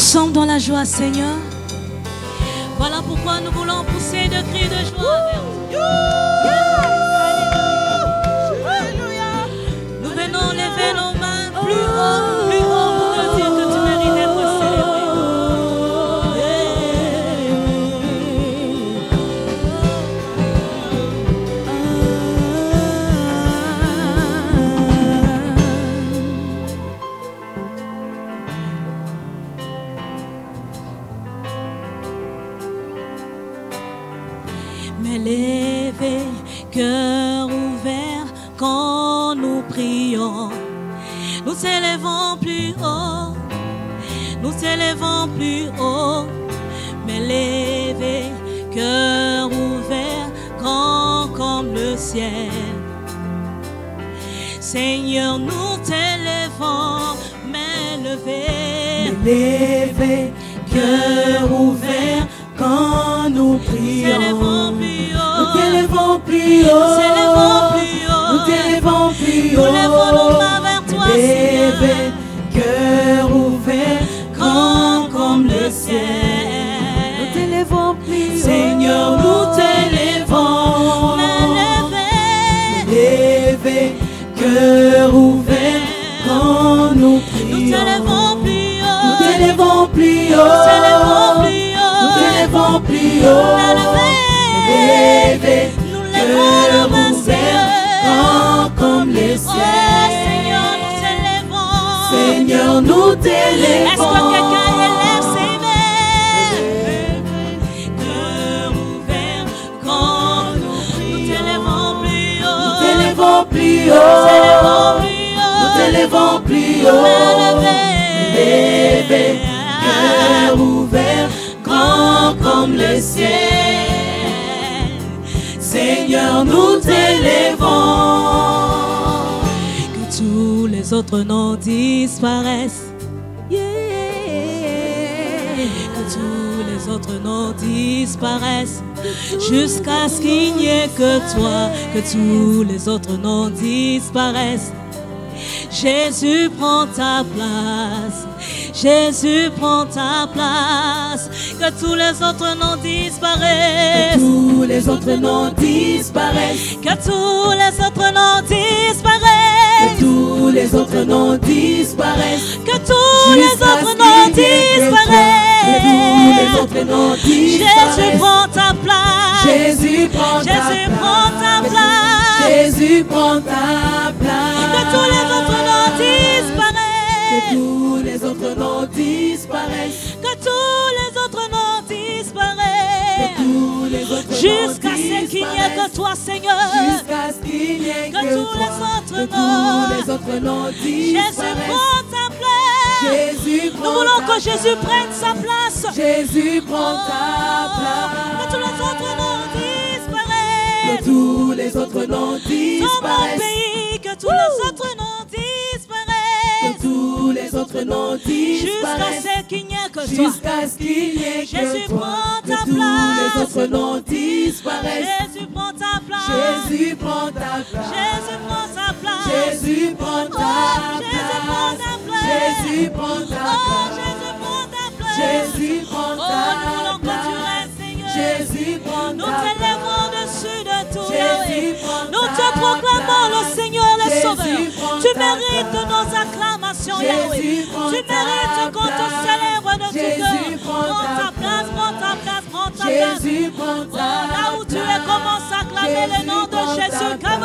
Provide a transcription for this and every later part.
sommes dans la joie, Seigneur. Voilà pourquoi nous voulons pousser de cris de joie vers toi. Nous venons lever nos mains plus haut pour te dire que tu mérites d'être célébré. Mais lever, cœur ouvert, quand nous prions, nous s'élevons plus haut, nous s'élevons plus haut. Mais lever, cœur ouvert, grand comme le ciel. Seigneur, nous t'élevons, mais lever, cœur ouvert, quand nous prions, nous t'élevons plus haut, nous t'élevons plus haut, nous lèvons nos mains vers toi, Seigneur. Cœur ouvert, grand comme le ciel. Nous t'élevons plus haut, Seigneur, nous t'élevons. Levé, cœur ouvert, quand nous prions, nous t'élevons plus haut, nous t'élevons plus haut, nous t'élevons plus haut, nous t'élevons plus haut. Levé, cœur ouvert, grand comme les ciels. Seigneur, nous t'élevons. Est-ce que quelqu'un élève ses mains? Cœur ouvert, quand nous t'élevons plus haut, nous t'élevons plus haut, nous t'élevons plus haut. Levé, cœur ouvert, grand comme le ciel. Seigneur, nous t'élevons. Que tous les autres noms disparaissent. Que tous les autres noms disparaissent. Jusqu'à ce qu'il n'y ait que toi. Que tous les autres noms disparaissent. Jésus prend ta place. Jésus prend ta place. Que tous les autres noms disparaissent. Que tous les autres noms disparaissent. Que tous les autres noms disparaissent. Que tous les autres noms disparaissent. Que tous les autres noms disparaissent. Que tous les autres noms disparaissent. Jésus prend ta place. Jésus prend ta place. Jésus prend ta place. Que tous les autres noms disparaissent. Que tous les autres noms disparaissent. Que tous les autres noms disparaissent. Jusqu'à ce qu'il n'y ait que toi, Seigneur. Jusqu'à ce qu'il n'y ait que tous les autres noms disparaissent. Jésus prend ta place. Nous voulons que Jésus prenne sa place. Jésus prend ta place. Que tous les autres noms disparaissent. Que tous les autres noms disparaissent. Dans mon pays, que tous les autres noms disparaissent. Que tous les autres noms disparaissent. Jusqu'à ce qu'il n'y ait que toi. Jusqu'à ce qu'il n'y ait que Jésus toi. prend ta Que tous les autres noms disparaissent. Jésus prend ta place. Jésus prend ta place. Jésus prend ta place. Jésus prend ta place. Jésus prend ta place. Jésus prend ta place. Jésus prend ta place. Nous t'élèvons au-dessus de tout. Jésus Nous te proclamons le Seigneur, le Sauveur. Tu mérites nos acclamations, Yahweh. Tu mérites qu'on te célèbre de tout cœur. Prends ta place, prends ta place, prends ta place. Jésus prend ta place. Là où tu es, commence à clamer le nom de Jésus. Come on.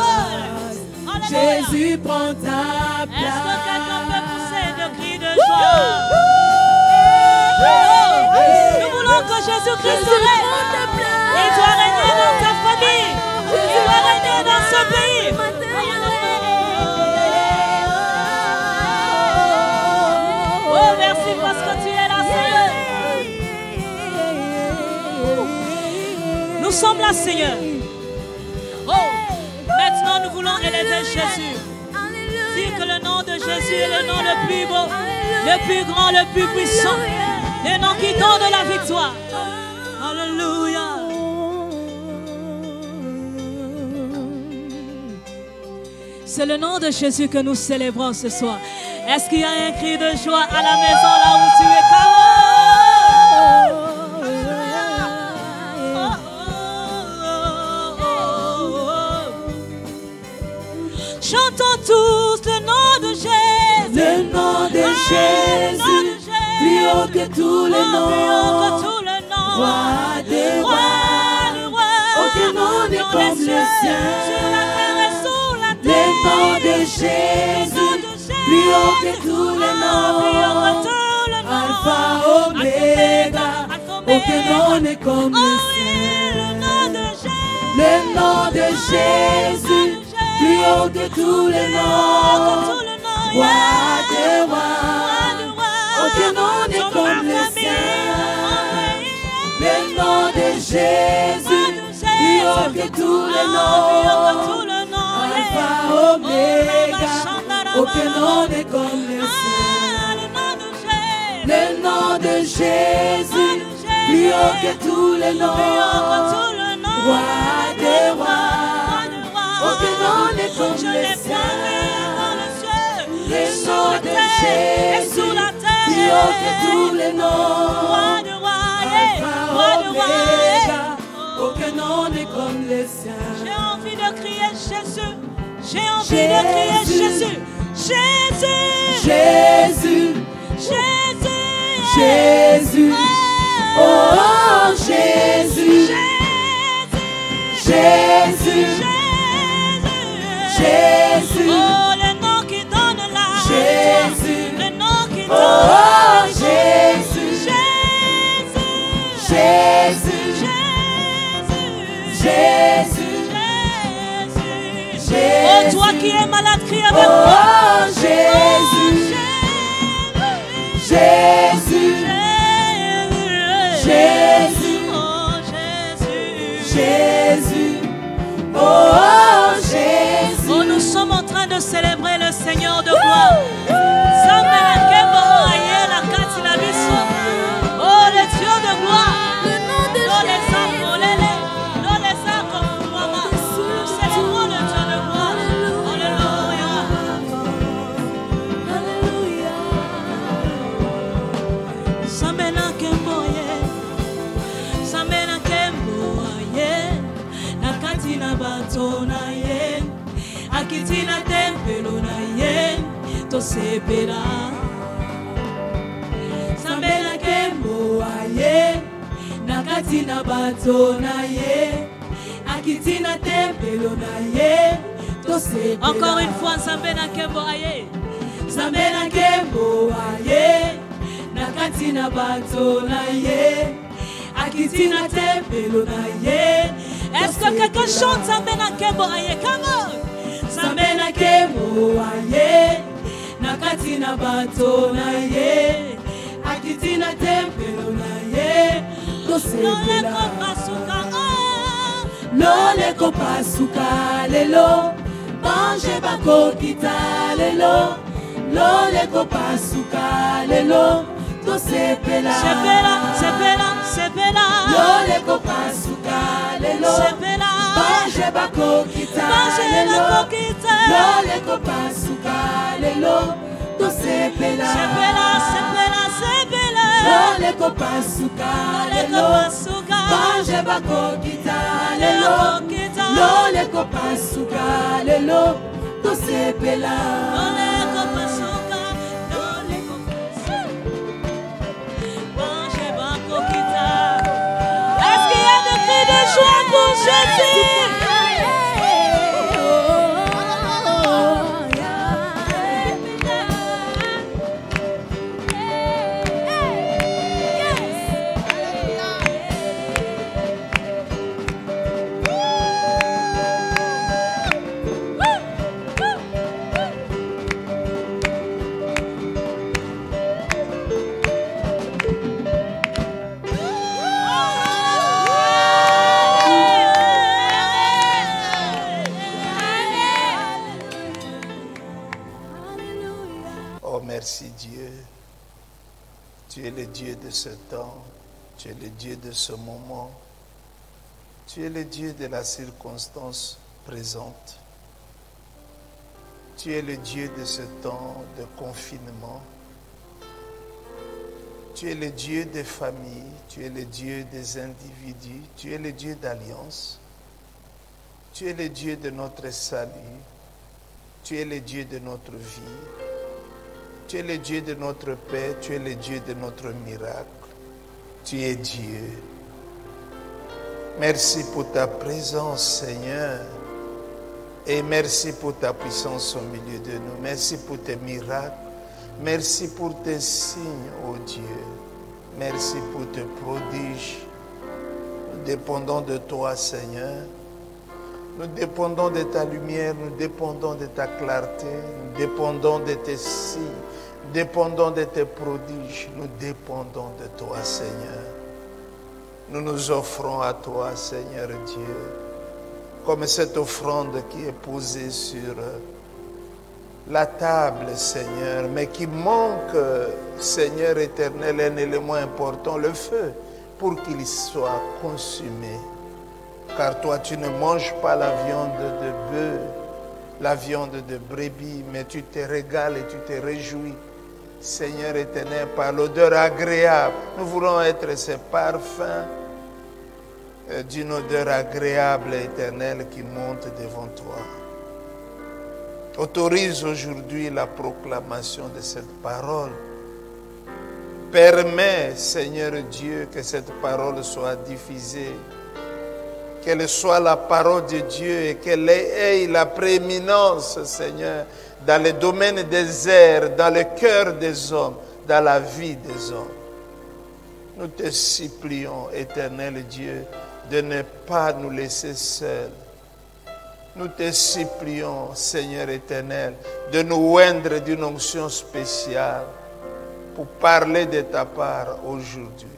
Jésus prend ta place. Est-ce que quelqu'un peut pousser de cris de joie? Nous voulons que Jésus-Christ règne. Il doit régner dans ta famille. Il doit régner dans ce pays. Oh, merci parce que tu es là, Seigneur. Nous sommes là, Seigneur. Oh, maintenant nous voulons élever Jésus. Dire que le nom de Jésus est le nom le plus beau, le plus grand, le plus puissant. Le nom qui donne la victoire. Alléluia. C'est le nom de Jésus que nous célébrons ce soir. Est-ce qu'il y a un cri de joie à la maison là où tu es? Come on. Chantons tous le nom de Jésus. Le nom de Jésus, plus haut que tous les noms. Roi des rois, aucun nom n'est comme le sien. Le nom de Jésus, plus haut que tous les noms. Alpha, Oméga, aucun nom n'est comme le sien. Le nom de Jésus, plus haut que tous les noms. Roi des rois, aucun nom n'est comme le sien. Le nom de Jésus, plus haut que tous les noms. Alpha, Oméga, aucun nom n'est comme le sien. Le nom de Jésus, plus haut que tous les noms. Roi des rois, aucun nom n'est comme le sien. Le nom de Jésus, plus haut que tous les noms. Alpha, Oméga, aucun nom n'est comme le sien. J'ai envie de crier Jésus. J'ai envie de crier Jésus. Jésus. Jésus. Jésus. Jésus. Oh Jésus. Jésus. Jésus. Oh, le nom qui donne la Jésus. Le nom qui donne Oh Jésus. Jésus. Jésus. Jésus. Oh, toi qui es malade, crie avec moi. Oh Jésus. Jésus. Jésus. Oh, Jésus. Jésus. Oh Jésus. Oh, nous sommes en train de célébrer le Seigneur de gloire. Oh, le Dieu de gloire. Nous célébrons le Dieu de gloire. Alléluia. Sambena kemboye. Sambena kemboye. Nakatina batona ye. Akitina tempelo na ye. Tosepera. Sambena kemboye. Nakatina batona ye. Akitina tempelo na ye. Tosepera. Encore une fois, Sambena kemboye. Sambena kemboye. Nakatina batona ye. Akitina tempelo na ye. Est-ce que quelqu'un chante Sambena kemboye? Come on. Sambena kemboye. Nakatina batona ye. Akitina tempelo na ye. Tosepela. Lole kopasuka lelo. Bange bako kita lelo. Lole kopasuka lelo. Tosepela. Sepela. Lole kopasuka lelo. Bange bako kita lelo. Lole kopasuka lelo. Tosepela. Lole kopasuka lelo. Bange bako kita lelo. Lole kopasuka lelo. Tosepela. Est-ce qu'il y a des cris de joie pour Jésus? Merci Dieu, tu es le Dieu de ce temps, tu es le Dieu de ce moment, tu es le Dieu de la circonstance présente, tu es le Dieu de ce temps de confinement, tu es le Dieu des familles, tu es le Dieu des individus, tu es le Dieu d'alliance, tu es le Dieu de notre salut, Tu es le Dieu de notre vie. Tu es le Dieu de notre paix. Tu es le Dieu de notre miracle. Tu es Dieu. Merci pour ta présence, Seigneur. Et merci pour ta puissance au milieu de nous. Merci pour tes miracles. Merci pour tes signes, ô Dieu. Merci pour tes prodiges. Nous dépendons de toi, Seigneur. Nous dépendons de ta lumière, nous dépendons de ta clarté, nous dépendons de tes signes, nous dépendons de tes prodiges, nous dépendons de toi, Seigneur. Nous nous offrons à toi, Seigneur Dieu, comme cette offrande qui est posée sur la table, Seigneur, mais qui manque, Seigneur éternel, un élément important, le feu, pour qu'il soit consumé. Car toi, tu ne manges pas la viande de bœuf, la viande de brebis, mais tu te régales et tu te réjouis, Seigneur éternel, par l'odeur agréable. Nous voulons être ces parfums d'une odeur agréable et éternelle qui monte devant toi. Autorise aujourd'hui la proclamation de cette parole. Permets, Seigneur Dieu, que cette parole soit diffusée, qu'elle soit la parole de Dieu et qu'elle ait la prééminence, Seigneur, dans les domaines des airs, dans le cœur des hommes, dans la vie des hommes. Nous te supplions, éternel Dieu, de ne pas nous laisser seuls. Nous te supplions, Seigneur éternel, de nous oindre d'une onction spéciale pour parler de ta part aujourd'hui.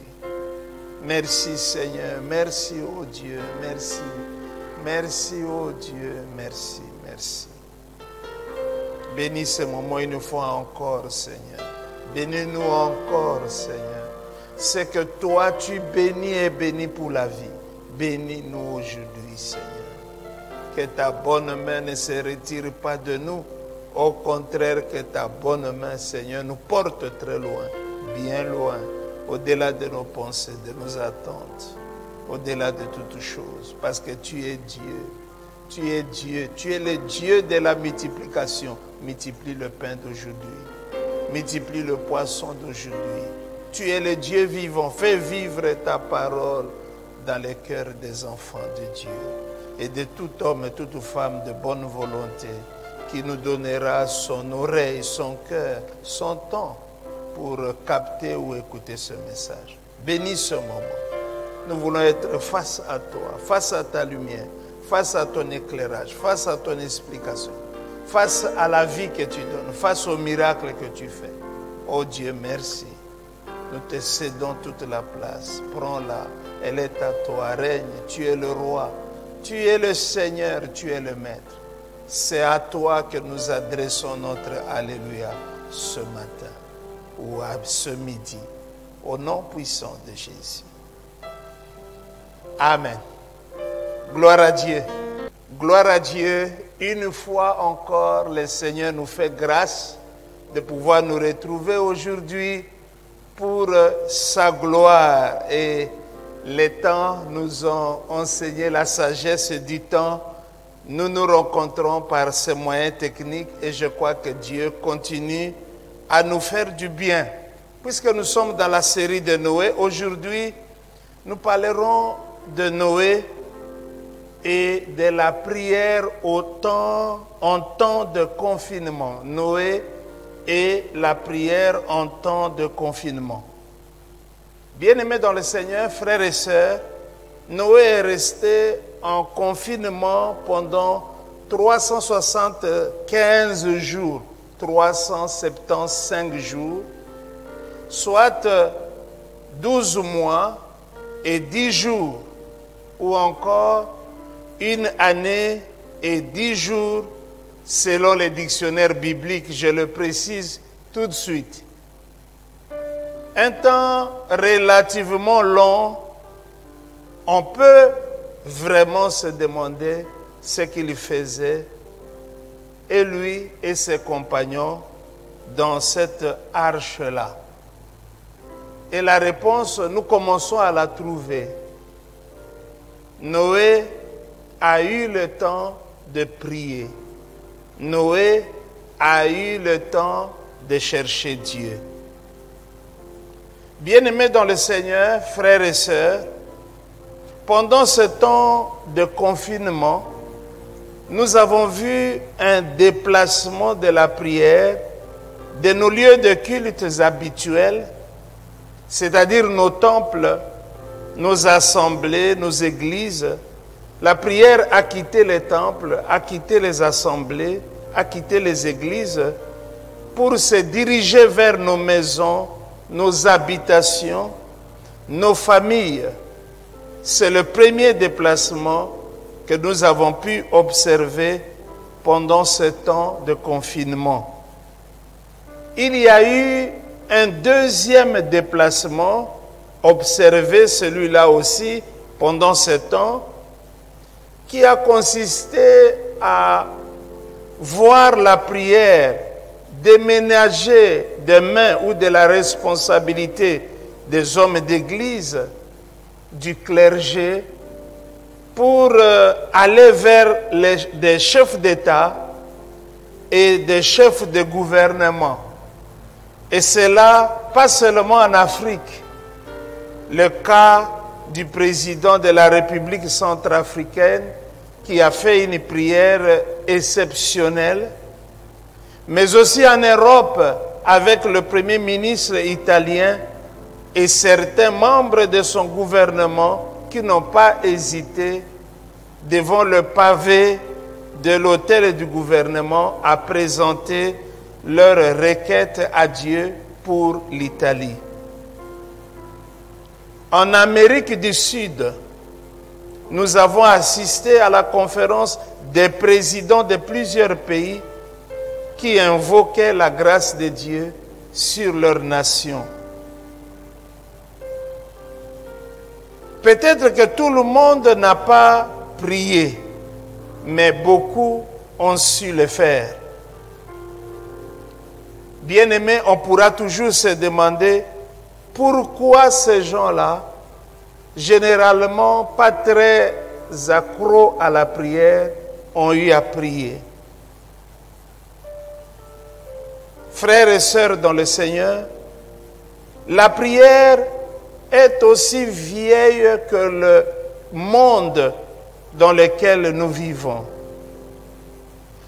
Merci Seigneur, merci ô Dieu, merci. Merci ô Dieu, merci, merci. Bénis ce moment une fois encore, Seigneur. Bénis-nous encore, Seigneur. C'est que toi tu bénis et bénis pour la vie. Bénis-nous aujourd'hui, Seigneur. Que ta bonne main ne se retire pas de nous. Au contraire, que ta bonne main, Seigneur, nous porte très loin, bien loin, au-delà de nos pensées, de nos attentes, au-delà de toutes choses. Parce que tu es Dieu. Tu es Dieu. Tu es le Dieu de la multiplication. Multiplie le pain d'aujourd'hui. Multiplie le poisson d'aujourd'hui. Tu es le Dieu vivant. Fais vivre ta parole dans les cœurs des enfants de Dieu et de tout homme et toute femme de bonne volonté qui nous donnera son oreille, son cœur, son temps pour capter ou écouter ce message. Bénis ce moment. Nous voulons être face à toi, face à ta lumière, face à ton éclairage, face à ton explication, face à la vie que tu donnes, face au miracle que tu fais. Oh Dieu, merci. Nous te cédons toute la place. Prends-la. Elle est à toi. Règne. Tu es le roi. Tu es le Seigneur. Tu es le Maître. C'est à toi que nous adressons notre Alléluia ce matin ou à ce midi. Au nom puissant de Jésus. Amen. Gloire à Dieu. Gloire à Dieu. Une fois encore, le Seigneur nous fait grâce de pouvoir nous retrouver aujourd'hui pour sa gloire. Et les temps nous ont enseigné la sagesse du temps. Nous nous rencontrons par ces moyens techniques et je crois que Dieu continue à nous faire du bien. Puisque nous sommes dans la série de Noé, aujourd'hui, nous parlerons de Noé et de la prière en temps de confinement. Noé et la prière en temps de confinement. Bien-aimés dans le Seigneur, frères et sœurs, Noé est resté en confinement pendant 375 jours, 375 jours, soit 12 mois et 10 jours, ou encore une année et 10 jours, selon les dictionnaires bibliques, je le précise tout de suite. Un temps relativement long, on peut vraiment se demander ce qu'il faisait, et lui et ses compagnons, dans cette arche-là. Et la réponse, nous commençons à la trouver. Noé a eu le temps de prier. Noé a eu le temps de chercher Dieu. Bien-aimés dans le Seigneur, frères et sœurs, pendant ce temps de confinement, nous avons vu un déplacement de la prière de nos lieux de cultes habituels, c'est-à-dire nos temples, nos assemblées, nos églises. La prière a quitté les temples, a quitté les assemblées, a quitté les églises pour se diriger vers nos maisons, nos habitations, nos familles. C'est le premier déplacement que nous avons pu observer pendant ce temps de confinement. Il y a eu un deuxième déplacement, observé celui-là aussi pendant ce temps, qui a consisté à voir la prière déménager des mains ou de la responsabilité des hommes d'église, du clergé, pour aller vers des chefs d'État et des chefs de gouvernement. Et cela, pas seulement en Afrique. Le cas du président de la République centrafricaine qui a fait une prière exceptionnelle, mais aussi en Europe avec le Premier ministre italien et certains membres de son gouvernement qui n'ont pas hésité devant le pavé de l'hôtel du gouvernement à présenter leur requête à Dieu pour l'Italie. En Amérique du Sud, nous avons assisté à la conférence des présidents de plusieurs pays qui invoquaient la grâce de Dieu sur leur nation. Peut-être que tout le monde n'a pas prié, mais beaucoup ont su le faire. Bien-aimés, on pourra toujours se demander pourquoi ces gens-là, généralement pas très accros à la prière, ont eu à prier. Frères et sœurs dans le Seigneur, la prière est aussi vieille que le monde dans lequel nous vivons.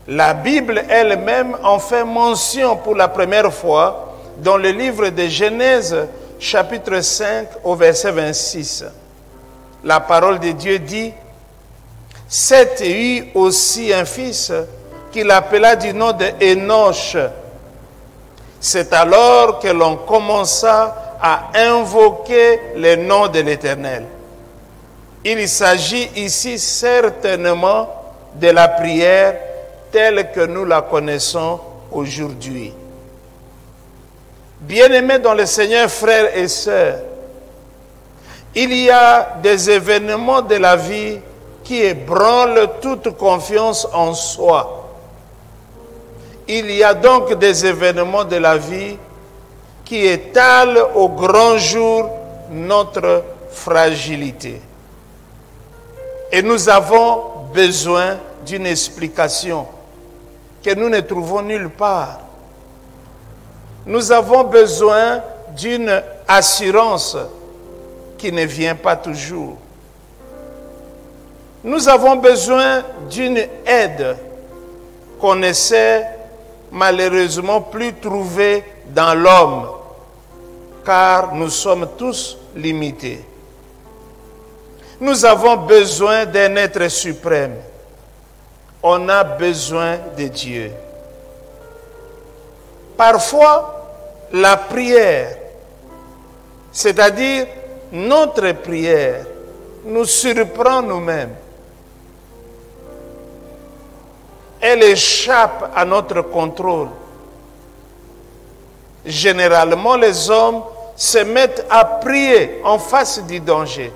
La Bible elle-même en fait mention pour la première fois dans le livre de Genèse, chapitre 5, au verset 26. La parole de Dieu dit: « Seth eut aussi un fils qu'il appela du nom de Enoch. C'est alors que l'on commença à invoquer le nom de l'Éternel. » Il s'agit ici certainement de la prière telle que nous la connaissons aujourd'hui. Bien-aimés dans le Seigneur, frères et sœurs, il y a des événements de la vie qui ébranlent toute confiance en soi. Il y a donc des événements de la vie qui étalent au grand jour notre fragilité. Et nous avons besoin d'une explication que nous ne trouvons nulle part. Nous avons besoin d'une assurance qui ne vient pas toujours. Nous avons besoin d'une aide qu'on ne sait malheureusement plus trouver dans l'homme, car nous sommes tous limités. Nous avons besoin d'un être suprême. On a besoin de Dieu. Parfois, la prière, c'est-à-dire notre prière, nous surprend nous-mêmes. Elle échappe à notre contrôle. Généralement, les hommes se mettent à prier en face du danger.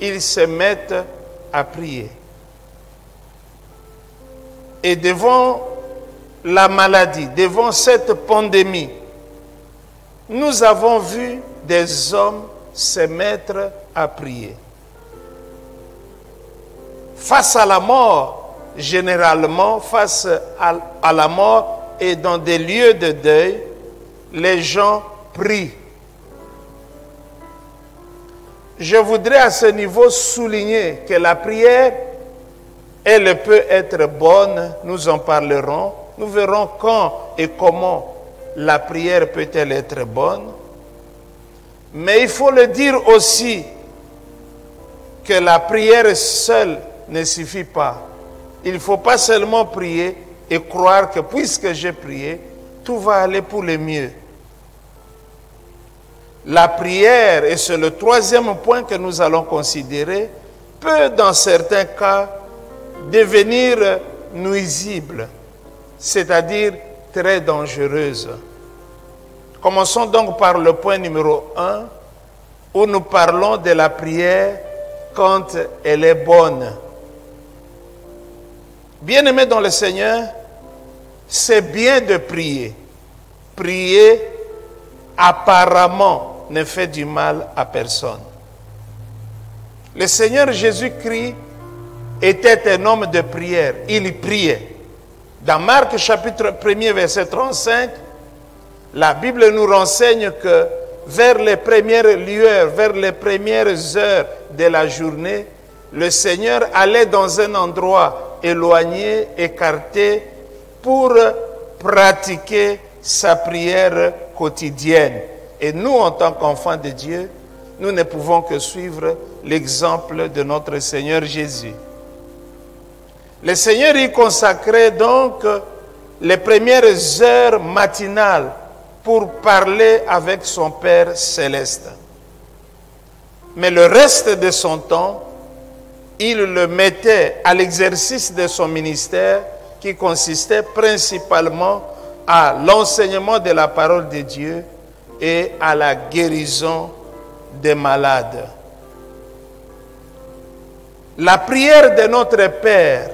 Ils se mettent à prier. Et devant la maladie, devant cette pandémie, nous avons vu des hommes se mettre à prier. Face à la mort, généralement, face à la mort et dans des lieux de deuil, les gens prient. Je voudrais à ce niveau souligner que la prière, elle peut être bonne, nous en parlerons. Nous verrons quand et comment la prière peut-elle être bonne. Mais il faut le dire aussi que la prière seule ne suffit pas. Il ne faut pas seulement prier et croire que puisque j'ai prié, tout va aller pour le mieux. La prière, et c'est le troisième point que nous allons considérer, peut dans certains cas devenir nuisible, c'est-à-dire très dangereuse. Commençons donc par le point numéro 1, où nous parlons de la prière quand elle est bonne. Bien-aimés dans le Seigneur, c'est bien de prier. Prier apparemment ne fait du mal à personne. Le Seigneur Jésus-Christ était un homme de prière. Il priait. Dans Marc chapitre 1er verset 35, la Bible nous renseigne que vers les premières lueurs, vers les premières heures de la journée, le Seigneur allait dans un endroit éloigné, écarté, pour pratiquer sa prière quotidienne. Et nous, en tant qu'enfants de Dieu, nous ne pouvons que suivre l'exemple de notre Seigneur Jésus. Le Seigneur y consacrait donc les premières heures matinales pour parler avec son Père céleste. Mais le reste de son temps, il le mettait à l'exercice de son ministère qui consistait principalement à l'enseignement de la parole de Dieu et à la guérison des malades. La prière de notre Père,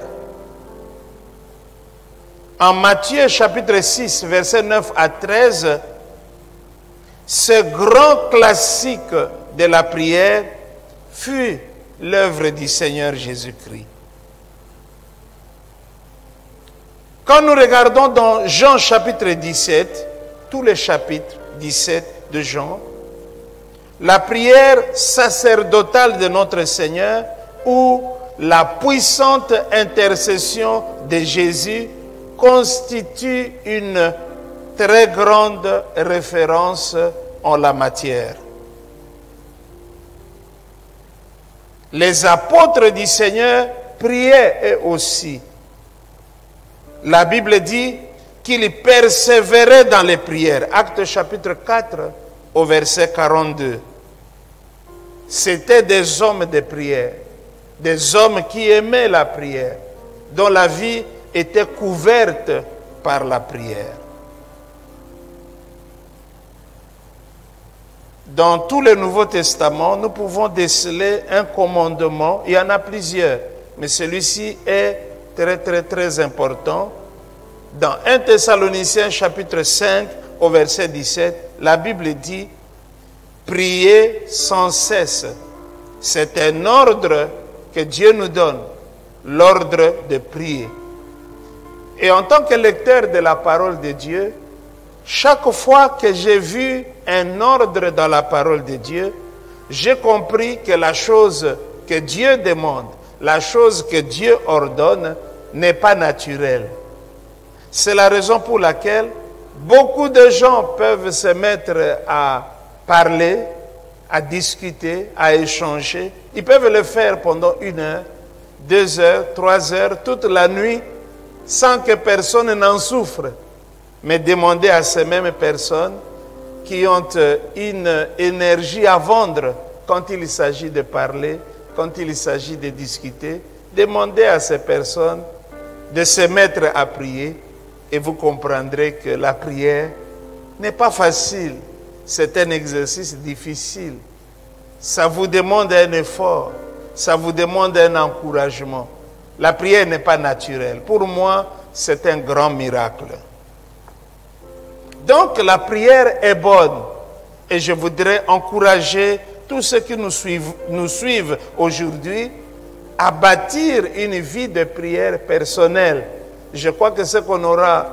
en Matthieu chapitre 6, versets 9 à 13, ce grand classique de la prière fut l'œuvre du Seigneur Jésus-Christ. Quand nous regardons dans Jean chapitre 17, tous les chapitres 17 de Jean, la prière sacerdotale de notre Seigneur ou la puissante intercession de Jésus constitue une très grande référence en la matière. Les apôtres du Seigneur priaient eux aussi. La Bible dit qu'ils persévéraient dans les prières. Actes chapitre 4 au verset 42. C'étaient des hommes de prière, des hommes qui aimaient la prière, dont la vie était couverte par la prière. Dans tout le Nouveau Testament, nous pouvons déceler un commandement. Il y en a plusieurs, mais celui-ci est très important. Dans 1 Thessaloniciens chapitre 5 au verset 17, la Bible dit « Priez sans cesse ». C'est un ordre que Dieu nous donne, l'ordre de prier. Et en tant que lecteur de la parole de Dieu, chaque fois que j'ai vu un ordre dans la parole de Dieu, j'ai compris que la chose que Dieu demande, la chose que Dieu ordonne, n'est pas naturelle. C'est la raison pour laquelle beaucoup de gens peuvent se mettre à parler, à discuter, à échanger. Ils peuvent le faire pendant 1 heure, 2 heures, 3 heures, toute la nuit, sans que personne n'en souffre. Mais demander à ces mêmes personnes qui ont une énergie à vendre quand il s'agit de parler, quand il s'agit de discuter, demandez à ces personnes de se mettre à prier et vous comprendrez que la prière n'est pas facile. C'est un exercice difficile. Ça vous demande un effort, ça vous demande un encouragement. La prière n'est pas naturelle. Pour moi, c'est un grand miracle. Donc la prière est bonne et je voudrais encourager tous ceux qui nous suivent aujourd'hui à bâtir une vie de prière personnelle. Je crois que ce qu'on aura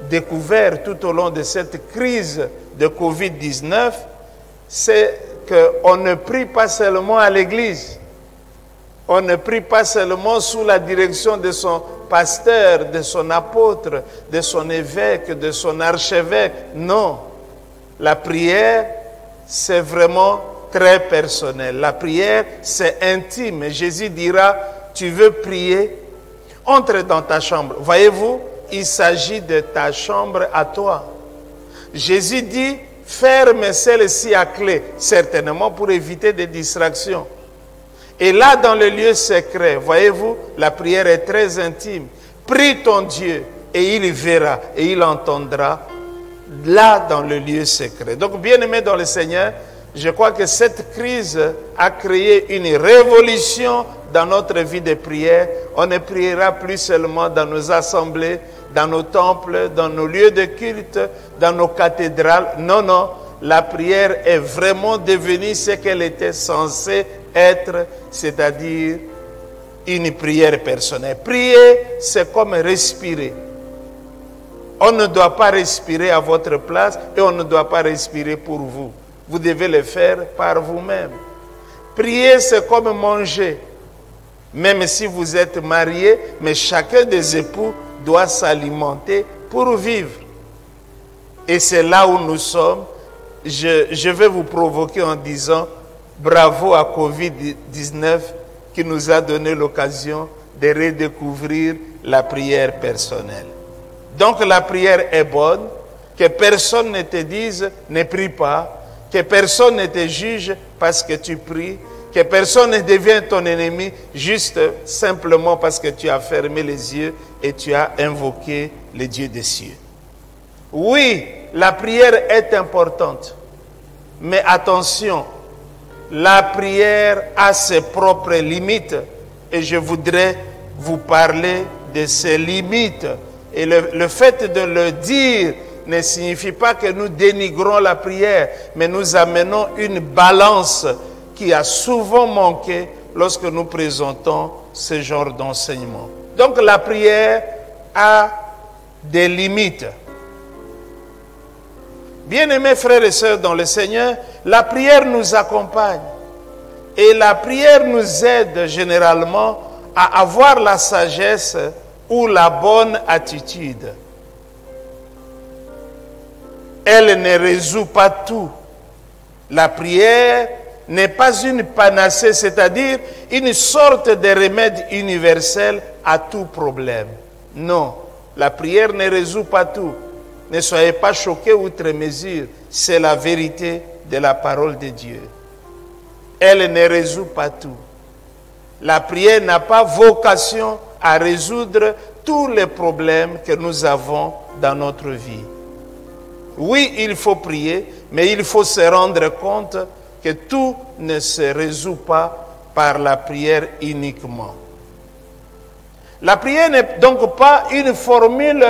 découvert tout au long de cette crise de Covid-19, c'est qu'on ne prie pas seulement à l'église. On ne prie pas seulement sous la direction de son pasteur, de son apôtre, de son évêque, de son archevêque. Non. La prière, c'est vraiment très personnel. La prière, c'est intime. Jésus dira, tu veux prier, entre dans ta chambre. Voyez-vous, il s'agit de ta chambre à toi. Jésus dit, ferme celle-ci à clé, certainement pour éviter des distractions. Et là, dans le lieu secret, voyez-vous, la prière est très intime. Prie ton Dieu et il verra et il entendra là dans le lieu secret. Donc, bien-aimés dans le Seigneur, je crois que cette crise a créé une révolution dans notre vie de prière. On ne priera plus seulement dans nos assemblées, dans nos temples, dans nos lieux de culte, dans nos cathédrales. Non, non, la prière est vraiment devenue ce qu'elle était censée être, c'est-à-dire une prière personnelle. Prier, c'est comme respirer. On ne doit pas respirer à votre place et on ne doit pas respirer pour vous. Vous devez le faire par vous-même. Prier, c'est comme manger. Même si vous êtes mariés, mais chacun des époux doit s'alimenter pour vivre. Et c'est là où nous sommes. Je vais vous provoquer en disant bravo à Covid-19 qui nous a donné l'occasion de redécouvrir la prière personnelle. Donc la prière est bonne, que personne ne te dise ne prie pas, que personne ne te juge parce que tu pries, que personne ne devienne ton ennemi juste simplement parce que tu as fermé les yeux et tu as invoqué le Dieu des cieux. Oui, la prière est importante, mais attention, la prière a ses propres limites et je voudrais vous parler de ces limites. Et le fait de le dire ne signifie pas que nous dénigrons la prière, mais nous amenons une balance qui a souvent manqué lorsque nous présentons ce genre d'enseignement. Donc la prière a des limites. Bien-aimés frères et sœurs dans le Seigneur, la prière nous accompagne. Et la prière nous aide généralement à avoir la sagesse ou la bonne attitude. Elle ne résout pas tout. La prière n'est pas une panacée, c'est-à-dire une sorte de remède universel à tout problème. Non, la prière ne résout pas tout. Ne soyez pas choqués outre mesure, c'est la vérité de la parole de Dieu. Elle ne résout pas tout. La prière n'a pas vocation à résoudre tous les problèmes que nous avons dans notre vie. Oui, il faut prier, mais il faut se rendre compte que tout ne se résout pas par la prière uniquement. La prière n'est donc pas une formule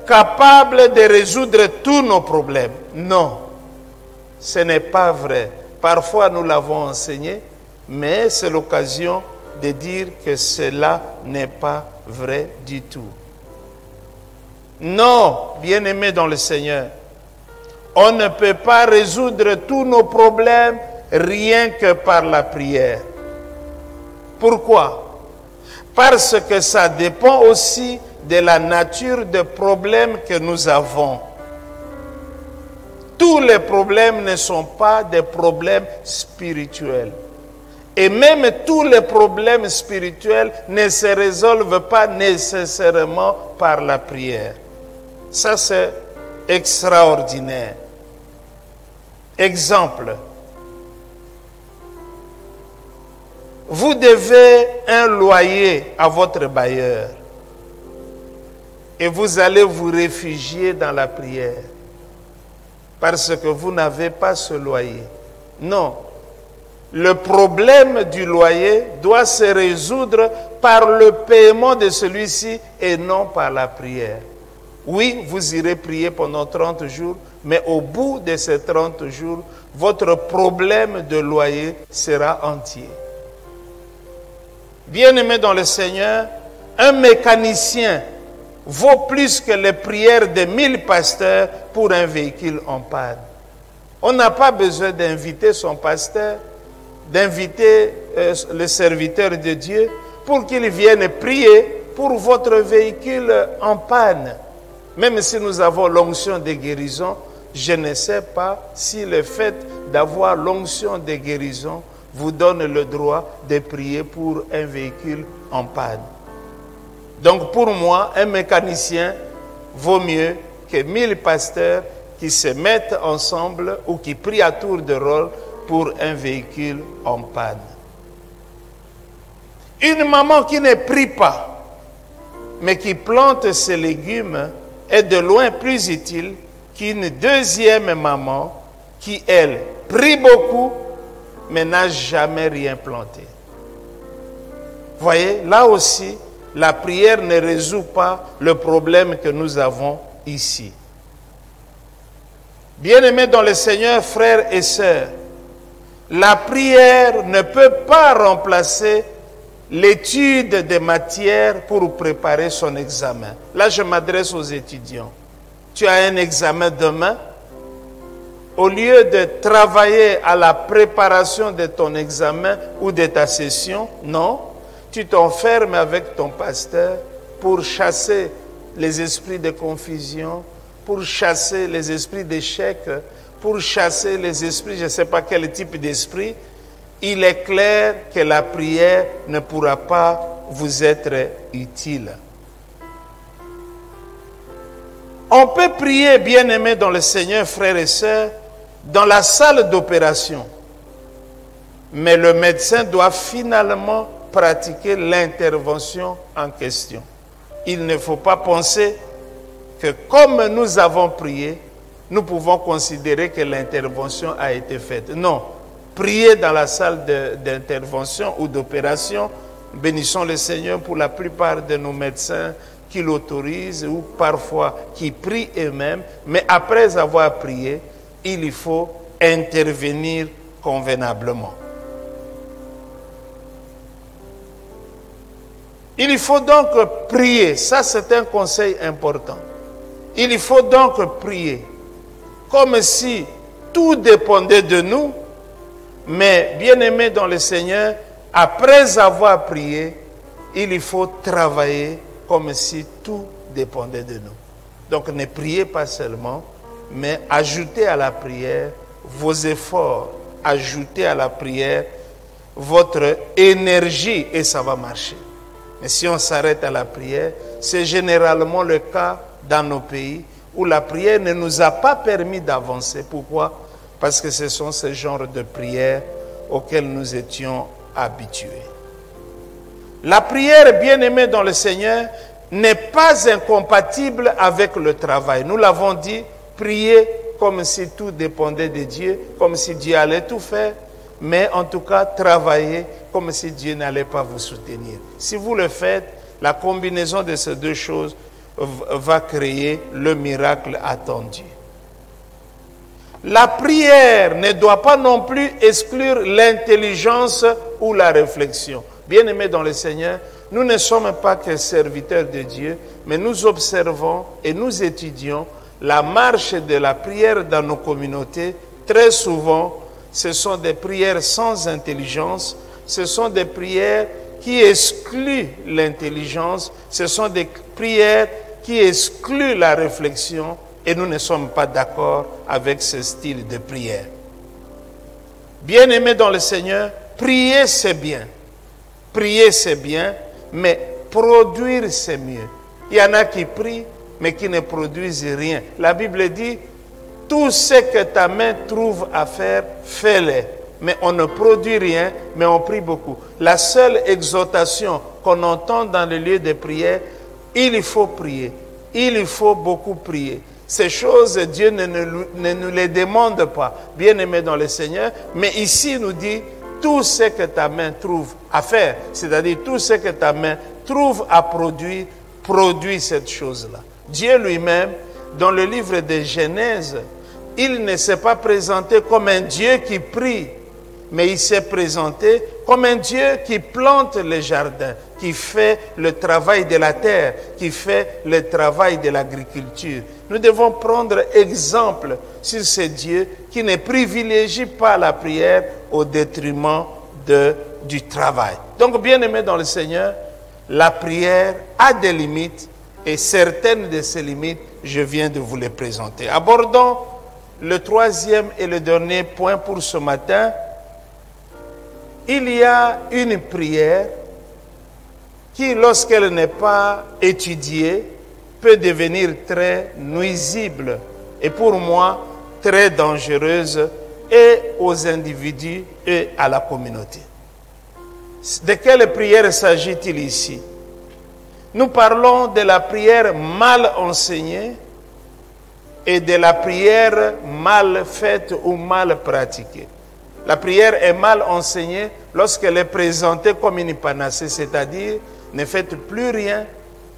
capable de résoudre tous nos problèmes. Non, ce n'est pas vrai. Parfois nous l'avons enseigné, mais c'est l'occasion de dire que cela n'est pas vrai du tout. Non, bien-aimés dans le Seigneur, on ne peut pas résoudre tous nos problèmes rien que par la prière. Pourquoi? Parce que ça dépend aussi de la nature des problèmes que nous avons. Tous les problèmes ne sont pas des problèmes spirituels. Et même tous les problèmes spirituels ne se résolvent pas nécessairement par la prière. Ça, c'est extraordinaire. Exemple. Vous devez un loyer à votre bailleur. Et vous allez vous réfugier dans la prière. Parce que vous n'avez pas ce loyer. Non. Le problème du loyer doit se résoudre par le paiement de celui-ci et non par la prière. Oui, vous irez prier pendant 30 jours, mais au bout de ces 30 jours, votre problème de loyer sera entier. Bien-aimés dans le Seigneur, un mécanicien vaut plus que les prières de 1000 pasteurs pour un véhicule en panne. On n'a pas besoin d'inviter son pasteur, d'inviter le serviteur de Dieu pour qu'il vienne prier pour votre véhicule en panne. Même si nous avons l'onction de guérison, je ne sais pas si le fait d'avoir l'onction de guérison vous donne le droit de prier pour un véhicule en panne. Donc pour moi, un mécanicien vaut mieux que 1000 pasteurs qui se mettent ensemble ou qui prient à tour de rôle pour un véhicule en panne. Une maman qui ne prie pas, mais qui plante ses légumes, est de loin plus utile qu'une deuxième maman qui, elle, prie beaucoup, mais n'a jamais rien planté. Voyez, là aussi, la prière ne résout pas le problème que nous avons ici. Bien-aimés dans le Seigneur, frères et sœurs, la prière ne peut pas remplacer l'étude des matières pour préparer son examen. Là, je m'adresse aux étudiants. Tu as un examen demain. Au lieu de travailler à la préparation de ton examen ou de ta session, non, tu t'enfermes avec ton pasteur pour chasser les esprits de confusion, pour chasser les esprits d'échec, pour chasser les esprits, je ne sais pas quel type d'esprit. Il est clair que la prière ne pourra pas vous être utile. On peut prier, bien-aimés dans le Seigneur, frères et sœurs, dans la salle d'opération. Mais le médecin doit finalement pratiquer l'intervention en question. Il ne faut pas penser que comme nous avons prié, nous pouvons considérer que l'intervention a été faite. Non. Prier dans la salle d'intervention ou d'opération, bénissons le Seigneur pour la plupart de nos médecins qui l'autorisent ou parfois qui prient eux-mêmes, mais après avoir prié, il faut intervenir convenablement. Il faut donc prier, ça c'est un conseil important. Il faut donc prier comme si tout dépendait de nous, mais bien-aimés dans le Seigneur, après avoir prié, il faut travailler comme si tout dépendait de nous. Donc ne priez pas seulement, mais ajoutez à la prière vos efforts, ajoutez à la prière votre énergie et ça va marcher. Mais si on s'arrête à la prière, c'est généralement le cas dans nos pays où la prière ne nous a pas permis d'avancer. Pourquoi? Parce que ce sont ces genres de prières auxquelles nous étions habitués. La prière, bien-aimée dans le Seigneur, n'est pas incompatible avec le travail. Nous l'avons dit, prier comme si tout dépendait de Dieu, comme si Dieu allait tout faire, mais en tout cas travailler comme si Dieu n'allait pas vous soutenir. Si vous le faites, la combinaison de ces deux choses va créer le miracle attendu. La prière ne doit pas non plus exclure l'intelligence ou la réflexion. Bien-aimés dans le Seigneur, nous ne sommes pas que serviteurs de Dieu, mais nous observons et nous étudions la marche de la prière dans nos communautés. Très souvent, ce sont des prières sans intelligence, ce sont des prières qui excluent l'intelligence, ce sont des prières qui excluent la réflexion, et nous ne sommes pas d'accord avec ce style de prière. Bien-aimés dans le Seigneur, prier c'est bien. Prier c'est bien, mais produire c'est mieux. Il y en a qui prient, mais qui ne produisent rien. La Bible dit, tout ce que ta main trouve à faire, fais-le. Mais on ne produit rien, mais on prie beaucoup. La seule exhortation qu'on entend dans le lieu de prière, il faut prier. Il faut beaucoup prier. Ces choses, Dieu ne nous les demande pas, bien-aimés dans le Seigneur. Mais ici, il nous dit, tout ce que ta main trouve à faire, c'est-à-dire tout ce que ta main trouve à produire, produit cette chose-là. Dieu lui-même, dans le livre de Genèse, il ne s'est pas présenté comme un Dieu qui prie, mais il s'est présenté comme un Dieu qui plante les jardins, qui fait le travail de la terre, qui fait le travail de l'agriculture. Nous devons prendre exemple sur ce Dieu qui ne privilégie pas la prière au détriment du travail. Donc, bien-aimés dans le Seigneur, la prière a des limites et certaines de ces limites, je viens de vous les présenter. Abordons le troisième et le dernier point pour ce matin. Il y a une prière qui, lorsqu'elle n'est pas étudiée, peut devenir très nuisible et pour moi très dangereuse et aux individus et à la communauté. De quelle prière s'agit-il ici? Nous parlons de la prière mal enseignée et de la prière mal faite ou mal pratiquée. La prière est mal enseignée lorsqu'elle est présentée comme une panacée, c'est-à-dire ne faites plus rien,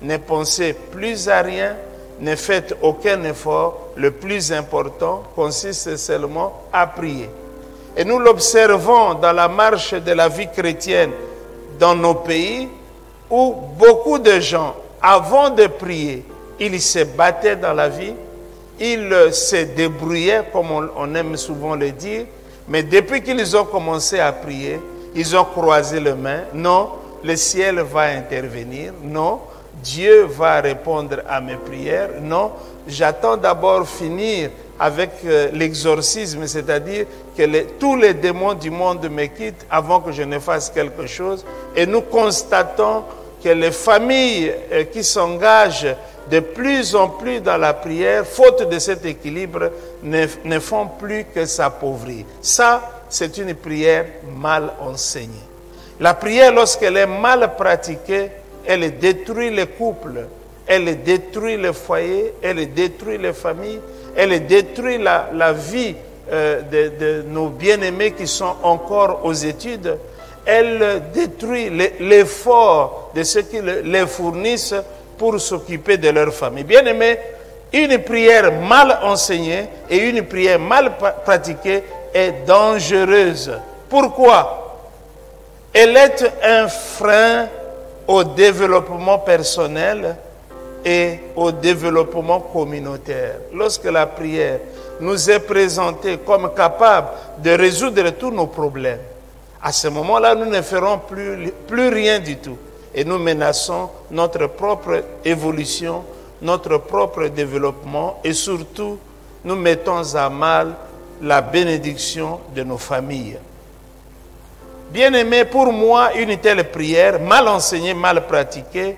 ne pensez plus à rien, ne faites aucun effort. Le plus important consiste seulement à prier. Et nous l'observons dans la marche de la vie chrétienne dans nos pays où beaucoup de gens, avant de prier, ils se battaient dans la vie, ils se débrouillaient, comme on aime souvent le dire, mais depuis qu'ils ont commencé à prier, ils ont croisé les mains. Non, le ciel va intervenir. Non, Dieu va répondre à mes prières. Non, j'attends d'abord finir avec l'exorcisme, c'est-à-dire que tous les démons du monde me quittent avant que je ne fasse quelque chose. Et nous constatons que les familles qui s'engagent de plus en plus dans la prière, faute de cet équilibre, ne font plus que s'appauvrir. Ça, c'est une prière mal enseignée. La prière, lorsqu'elle est mal pratiquée, elle détruit les couples, elle détruit les foyers, elle détruit les familles, elle détruit la vie de nos bien-aimés qui sont encore aux études. Elle détruit l'effort de ceux qui les fournissent pour s'occuper de leur famille. Bien-aimés, une prière mal enseignée et une prière mal pratiquée est dangereuse. Pourquoi? Elle est un frein au développement personnel et au développement communautaire. Lorsque la prière nous est présentée comme capable de résoudre tous nos problèmes, à ce moment-là, nous ne ferons plus rien du tout. Et nous menaçons notre propre évolution, notre propre développement et surtout, nous mettons à mal la bénédiction de nos familles. Bien-aimés, pour moi, une telle prière, mal enseignée, mal pratiquée,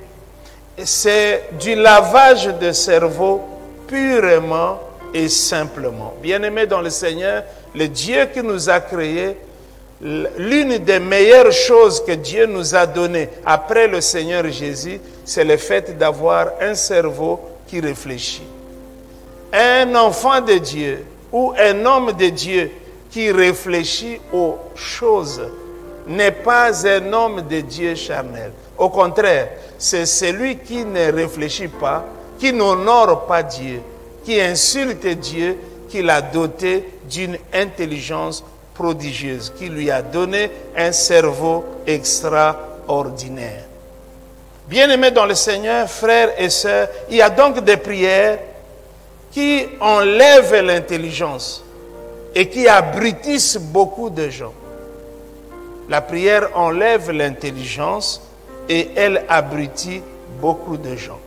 c'est du lavage de cerveau purement et simplement. Bien-aimés dans le Seigneur, le Dieu qui nous a créés, l'une des meilleures choses que Dieu nous a données après le Seigneur Jésus, c'est le fait d'avoir un cerveau qui réfléchit. Un enfant de Dieu ou un homme de Dieu qui réfléchit aux choses n'est pas un homme de Dieu charnel. Au contraire, c'est celui qui ne réfléchit pas, qui n'honore pas Dieu, qui insulte Dieu, qui l'a doté d'une intelligence prodigieuse, qui lui a donné un cerveau extraordinaire. Bien-aimés dans le Seigneur, frères et sœurs, il y a donc des prières qui enlèvent l'intelligence et qui abrutissent beaucoup de gens. La prière enlève l'intelligence et elle abrutit beaucoup de gens.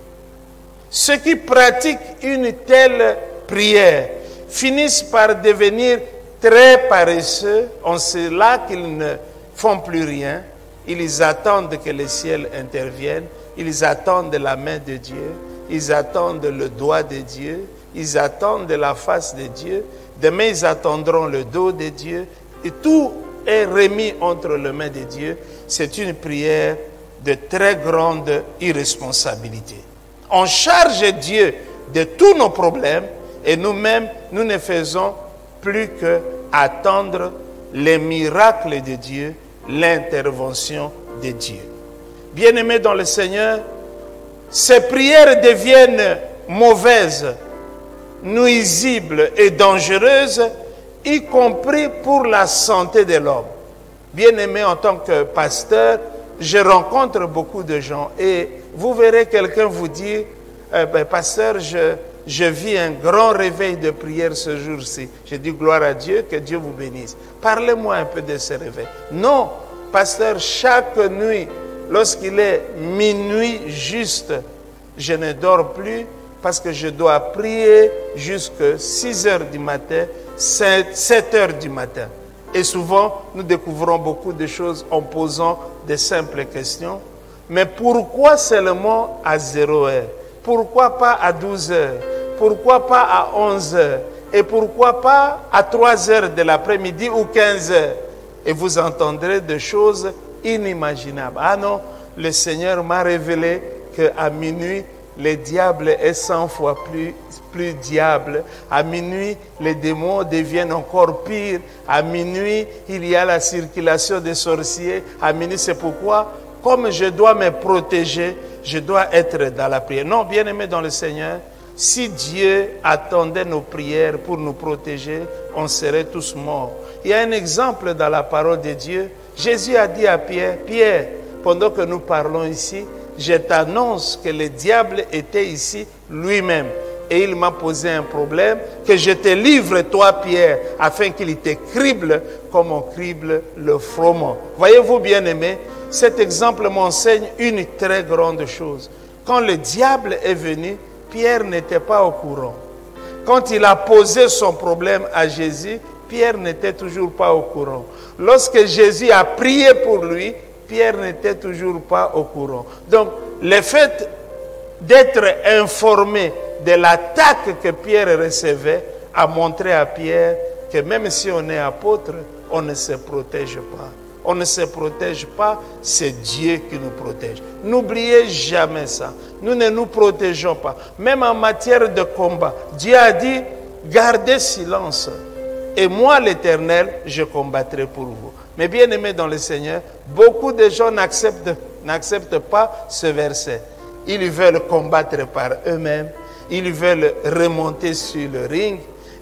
Ceux qui pratiquent une telle prière finissent par devenir très paresseux, en cela qu'ils ne font plus rien. Ils attendent que le ciel intervienne, ils attendent la main de Dieu, ils attendent le doigt de Dieu, ils attendent la face de Dieu. Demain, ils attendront le dos de Dieu. Et tout est remis entre les mains de Dieu. C'est une prière de très grande irresponsabilité. On charge Dieu de tous nos problèmes et nous-mêmes, nous ne faisons plus que attendre les miracles de Dieu, l'intervention de Dieu. Bien-aimés dans le Seigneur, ces prières deviennent mauvaises, nuisibles et dangereuses, y compris pour la santé de l'homme. Bien-aimé, en tant que pasteur, je rencontre beaucoup de gens et vous verrez quelqu'un vous dire, pasteur, je vis un grand réveil de prière ce jour-ci. Je dis gloire à Dieu, que Dieu vous bénisse. Parlez-moi un peu de ce réveil. Non, pasteur, chaque nuit, lorsqu'il est minuit juste, je ne dors plus parce que je dois prier jusqu'à 6 heures du matin, 7 heures du matin. Et souvent, nous découvrons beaucoup de choses en posant de simples questions. Mais pourquoi seulement à 0 heure? Pourquoi pas à 12 heures? Pourquoi pas à 11 heures? Et pourquoi pas à 3 heures de l'après-midi ou 15 heures? Et vous entendrez des choses inimaginables. Ah non, le Seigneur m'a révélé qu'à minuit, le diable est 100 fois plus diable. À minuit, les démons deviennent encore pires. À minuit, il y a la circulation des sorciers. À minuit, c'est pourquoi, comme je dois me protéger, je dois être dans la prière. Non, bien-aimés dans le Seigneur, si Dieu attendait nos prières pour nous protéger, on serait tous morts. Il y a un exemple dans la parole de Dieu. Jésus a dit à Pierre, Pierre, pendant que nous parlons ici, je t'annonce que le diable était ici lui-même. Et il m'a posé un problème, que je te livre toi Pierre, afin qu'il te crible comme on crible le froment. Voyez-vous bien-aimés, cet exemple m'enseigne une très grande chose. Quand le diable est venu, Pierre n'était pas au courant. Quand il a posé son problème à Jésus, Pierre n'était toujours pas au courant. Lorsque Jésus a prié pour lui, Pierre n'était toujours pas au courant. Donc, le fait d'être informé de l'attaque que Pierre recevait a montré à Pierre que même si on est apôtre, on ne se protège pas. On ne se protège pas, c'est Dieu qui nous protège. N'oubliez jamais ça. Nous ne nous protégeons pas. Même en matière de combat, Dieu a dit, gardez silence. Et moi, l'Éternel, je combattrai pour vous. Mais bien aimés dans le Seigneur, beaucoup de gens n'acceptent pas ce verset. Ils veulent combattre par eux-mêmes, ils veulent remonter sur le ring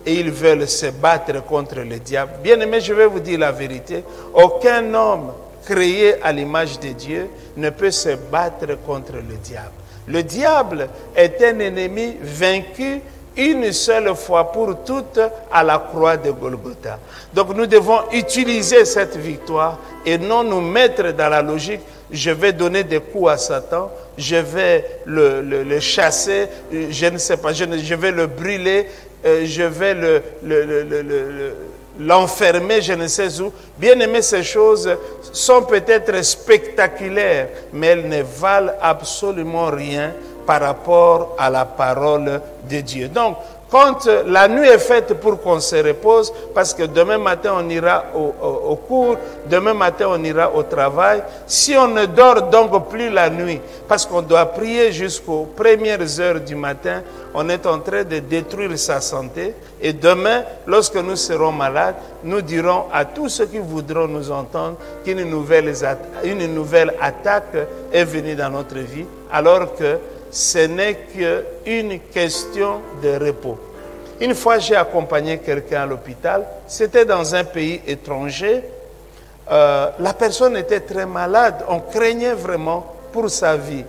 et ils veulent se battre contre le diable. Bien aimés, je vais vous dire la vérité. Aucun homme créé à l'image de Dieu ne peut se battre contre le diable. Le diable est un ennemi vaincu une seule fois pour toutes à la croix de Golgotha. Donc nous devons utiliser cette victoire et non nous mettre dans la logique, je vais donner des coups à Satan, je vais le chasser, je ne sais pas, je vais le brûler, je vais l'enfermer, je ne sais où. Bien aimé, ces choses sont peut-être spectaculaires, mais elles ne valent absolument rien par rapport à la parole de Dieu. Donc, quand la nuit est faite pour qu'on se repose, parce que demain matin on ira au cours, demain matin on ira au travail, si on ne dort donc plus la nuit, parce qu'on doit prier jusqu'aux premières heures du matin, on est en train de détruire sa santé. Et demain, lorsque nous serons malades, nous dirons à tous ceux qui voudront nous entendre qu'une nouvelle attaque est venue dans notre vie, alors que ce n'est qu'une question de repos. Une fois, j'ai accompagné quelqu'un à l'hôpital. C'était dans un pays étranger. La personne était très malade. On craignait vraiment pour sa vie.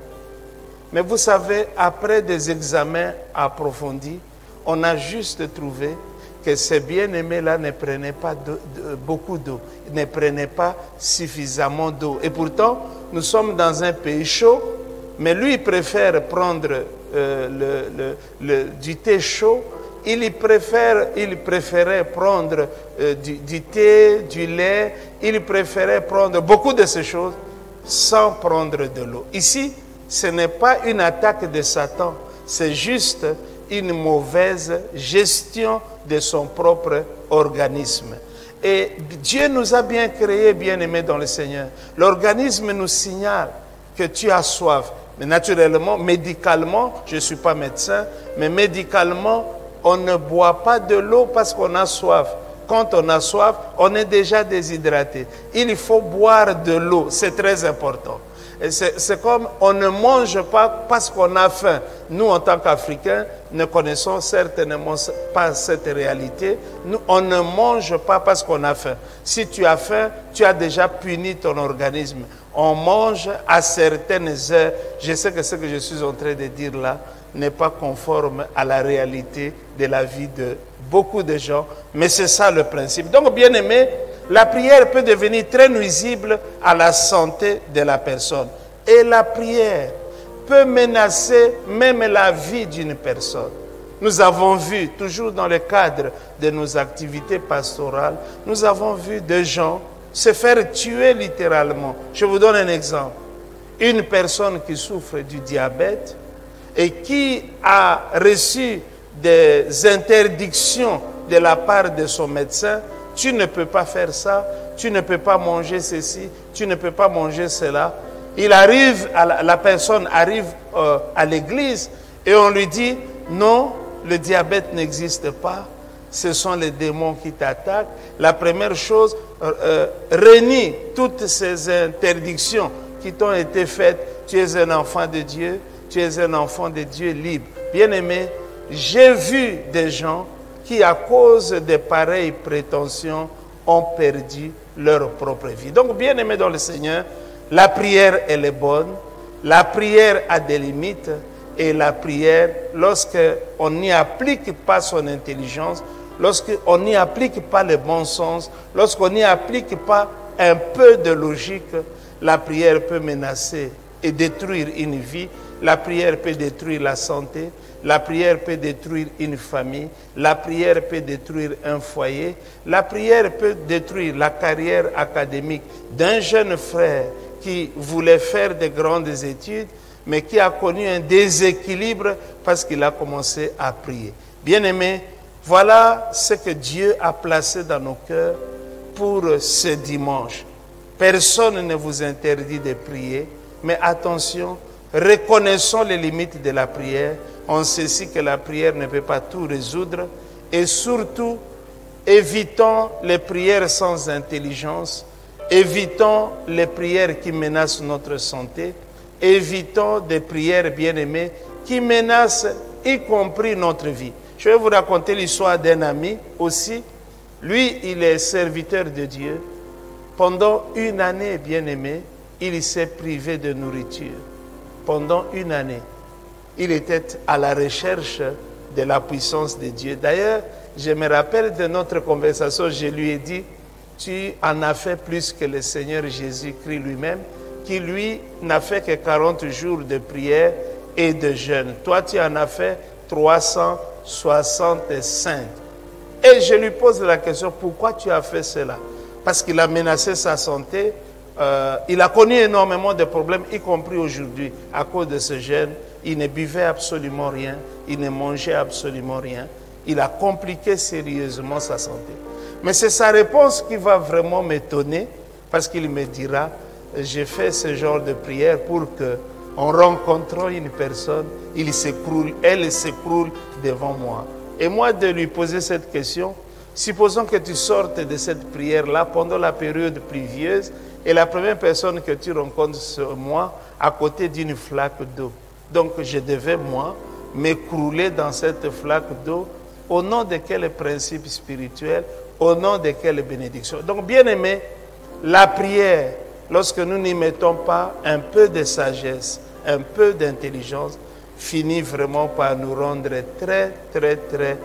Mais vous savez, après des examens approfondis, on a juste trouvé que ces bien-aimés-là ne prenaient pas beaucoup d'eau, ne prenaient pas suffisamment d'eau. Et pourtant, nous sommes dans un pays chaud. Mais lui, il préfère prendre du thé chaud. Il préférait prendre du thé, du lait. Il préférait prendre beaucoup de ces choses sans prendre de l'eau. Ici, ce n'est pas une attaque de Satan. C'est juste une mauvaise gestion de son propre organisme. Et Dieu nous a bien créés, bien aimés dans le Seigneur. L'organisme nous signale que tu as soif. Mais naturellement, médicalement, je ne suis pas médecin, mais médicalement, on ne boit pas de l'eau parce qu'on a soif. Quand on a soif, on est déjà déshydraté. Il faut boire de l'eau, c'est très important. C'est comme on ne mange pas parce qu'on a faim. Nous, en tant qu'Africains, ne connaissons certainement pas cette réalité. Nous, on ne mange pas parce qu'on a faim. Si tu as faim, tu as déjà puni ton organisme. On mange à certaines heures. Je sais que ce que je suis en train de dire là n'est pas conforme à la réalité de la vie de beaucoup de gens, mais c'est ça le principe. Donc, bien aimé, la prière peut devenir très nuisible à la santé de la personne. Et la prière peut menacer même la vie d'une personne. Nous avons vu, toujours dans le cadre de nos activités pastorales, nous avons vu des gens se faire tuer littéralement. Je vous donne un exemple. Une personne qui souffre du diabète et qui a reçu des interdictions de la part de son médecin, tu ne peux pas faire ça, tu ne peux pas manger ceci, tu ne peux pas manger cela. La personne arrive à l'église et on lui dit, non, le diabète n'existe pas, ce sont les démons qui t'attaquent. La première chose, renie toutes ces interdictions qui t'ont été faites. Tu es un enfant de Dieu, tu es un enfant de Dieu libre. Bien-aimé, j'ai vu des gens qui, à cause de pareilles prétentions, ont perdu leur propre vie. Donc, bien-aimé dans le Seigneur, la prière, elle est bonne. La prière a des limites. Et la prière, lorsqu'on n'y applique pas son intelligence, lorsqu'on n'y applique pas le bon sens, lorsqu'on n'y applique pas un peu de logique, la prière peut menacer et détruire une vie. La prière peut détruire la santé. La prière peut détruire une famille. La prière peut détruire un foyer. La prière peut détruire la carrière académique d'un jeune frère qui voulait faire de grandes études, mais qui a connu un déséquilibre parce qu'il a commencé à prier. Bien-aimés, voilà ce que Dieu a placé dans nos cœurs pour ce dimanche. Personne ne vous interdit de prier, mais attention, reconnaissons les limites de la prière. On sait si que la prière ne peut pas tout résoudre. Et surtout, évitons les prières sans intelligence. Évitons les prières qui menacent notre santé. Évitons des prières bien-aimées qui menacent y compris notre vie. Je vais vous raconter l'histoire d'un ami aussi. Lui, il est serviteur de Dieu. Pendant une année, bien-aimé, il s'est privé de nourriture. Pendant une année, il était à la recherche de la puissance de Dieu. D'ailleurs, je me rappelle de notre conversation, je lui ai dit, tu en as fait plus que le Seigneur Jésus-Christ lui-même, qui lui n'a fait que 40 jours de prière et de jeûne. Toi, tu en as fait 365. Et je lui pose la question, pourquoi tu as fait cela? Parce qu'il a menacé sa santé. Il a connu énormément de problèmes, y compris aujourd'hui, à cause de ce jeûne. Il ne buvait absolument rien, il ne mangeait absolument rien. Il a compliqué sérieusement sa santé. Mais c'est sa réponse qui va vraiment m'étonner, parce qu'il me dira, j'ai fait ce genre de prière pour que, en rencontrant une personne, elle s'écroule devant moi. Et moi, de lui poser cette question, supposons que tu sortes de cette prière-là pendant la période pluvieuse, et la première personne que tu rencontres, c'est moi, à côté d'une flaque d'eau. Donc, je devais, moi, m'écrouler dans cette flaque d'eau, au nom de quel principe spirituel, au nom de quelle bénédiction. Donc, bien aimé, la prière, lorsque nous n'y mettons pas un peu de sagesse, un peu d'intelligence, finit vraiment par nous rendre très, très, très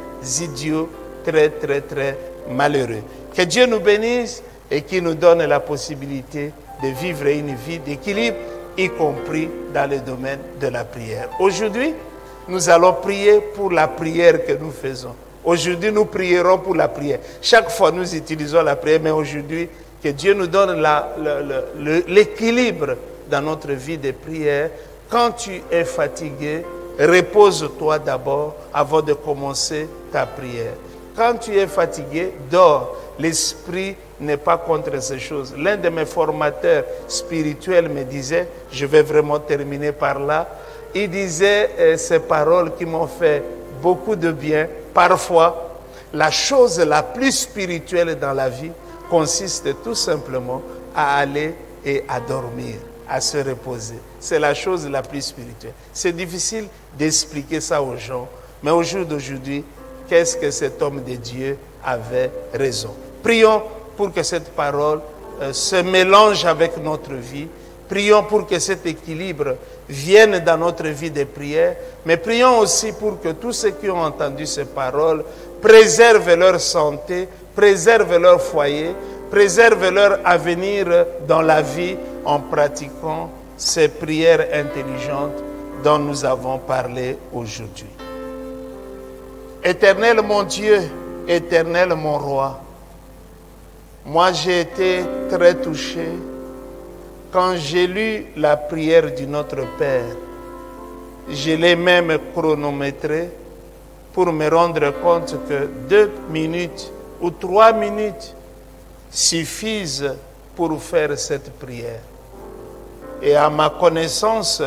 idiots, très, très, très malheureux. Que Dieu nous bénisse et qu'il nous donne la possibilité de vivre une vie d'équilibre, y compris dans le domaine de la prière. Aujourd'hui, nous allons prier pour la prière que nous faisons. Aujourd'hui, nous prierons pour la prière. Chaque fois, nous utilisons la prière, mais aujourd'hui, que Dieu nous donne l'équilibre dans notre vie de prière. Quand tu es fatigué, repose-toi d'abord avant de commencer ta prière. Quand tu es fatigué, dors. L'esprit n'est pas contre ces choses. L'un de mes formateurs spirituels me disait, je vais vraiment terminer par là, il disait ces paroles qui m'ont fait beaucoup de bien. Parfois, la chose la plus spirituelle dans la vie consiste tout simplement à aller et à dormir. à se reposer. C'est la chose la plus spirituelle. C'est difficile d'expliquer ça aux gens, mais au jour d'aujourd'hui, qu'est-ce que cet homme de Dieu avait raison. Prions pour que cette parole se mélange avec notre vie. Prions pour que cet équilibre vienne dans notre vie de prière, mais prions aussi pour que tous ceux qui ont entendu ces paroles préservent leur santé, préservent leur foyer, préservent leur avenir dans la vie en pratiquant ces prières intelligentes dont nous avons parlé aujourd'hui. Éternel mon Dieu, éternel mon roi, moi j'ai été très touché quand j'ai lu la prière du Notre Père. Je l'ai même chronométrée pour me rendre compte que 2 minutes ou 3 minutes suffisent pour faire cette prière. Et à ma connaissance,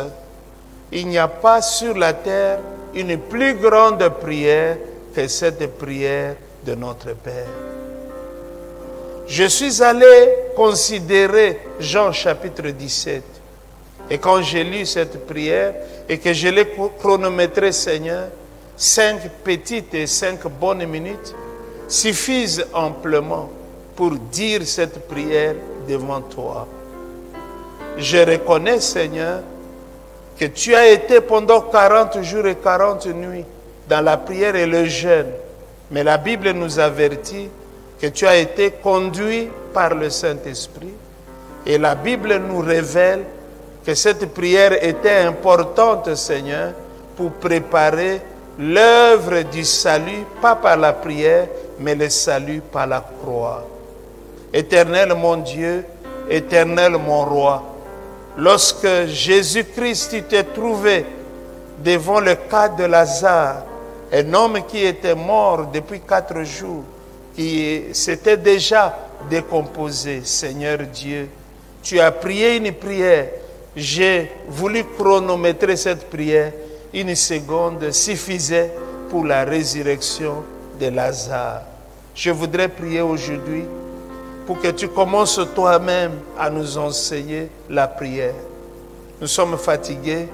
il n'y a pas sur la terre une plus grande prière que cette prière de notre Père. Je suis allé considérer Jean chapitre 17. Et quand j'ai lu cette prière et que je l'ai chronométrée, Seigneur, 5 petites et 5 bonnes minutes suffisent amplement pour dire cette prière devant toi. Je reconnais, Seigneur, que tu as été pendant 40 jours et 40 nuits dans la prière et le jeûne. Mais la Bible nous avertit que tu as été conduit par le Saint-Esprit. Et la Bible nous révèle que cette prière était importante, Seigneur, pour préparer l'œuvre du salut, pas par la prière, mais le salut par la croix. Éternel mon Dieu, éternel mon roi, lorsque Jésus-Christ t'est trouvé devant le cas de Lazare, un homme qui était mort depuis 4 jours, qui s'était déjà décomposé, Seigneur Dieu, tu as prié une prière. J'ai voulu chronométrer cette prière. 1 seconde suffisait pour la résurrection de Lazare. Je voudrais prier aujourd'hui pour que tu commences toi-même à nous enseigner la prière. Nous sommes fatigués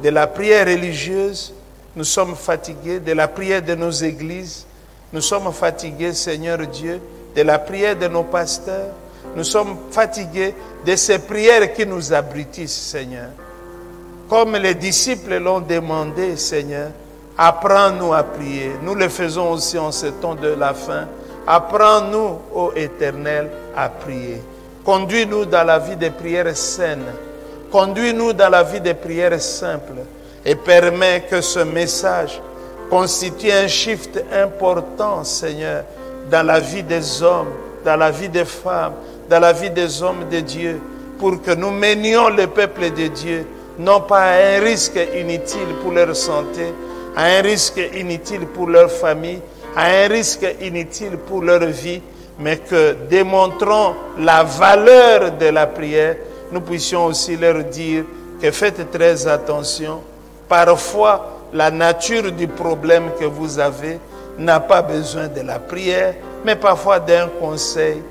de la prière religieuse, nous sommes fatigués de la prière de nos églises, nous sommes fatigués, Seigneur Dieu, de la prière de nos pasteurs, nous sommes fatigués de ces prières qui nous abrutissent, Seigneur. Comme les disciples l'ont demandé, Seigneur, apprends-nous à prier. Nous le faisons aussi en ce temps de la fin. Apprends-nous, ô Éternel, à prier. Conduis-nous dans la vie de prière saine. Conduis-nous dans la vie de prière simple. Et permets que ce message constitue un shift important, Seigneur, dans la vie des hommes, dans la vie des femmes, dans la vie des hommes de Dieu, pour que nous menions le peuple de Dieu, non pas à un risque inutile pour leur santé, à un risque inutile pour leur famille, à un risque inutile pour leur vie, mais que démontrant la valeur de la prière, nous puissions aussi leur dire que faites très attention. Parfois, la nature du problème que vous avez n'a pas besoin de la prière, mais parfois d'un conseil,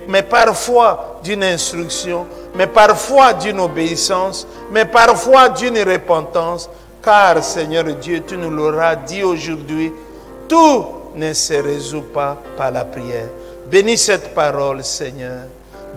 mais parfois d'une instruction, mais parfois d'une obéissance, mais parfois d'une repentance, car Seigneur Dieu, tu nous l'auras dit aujourd'hui, tout ne se résout pas par la prière. Bénis cette parole, Seigneur.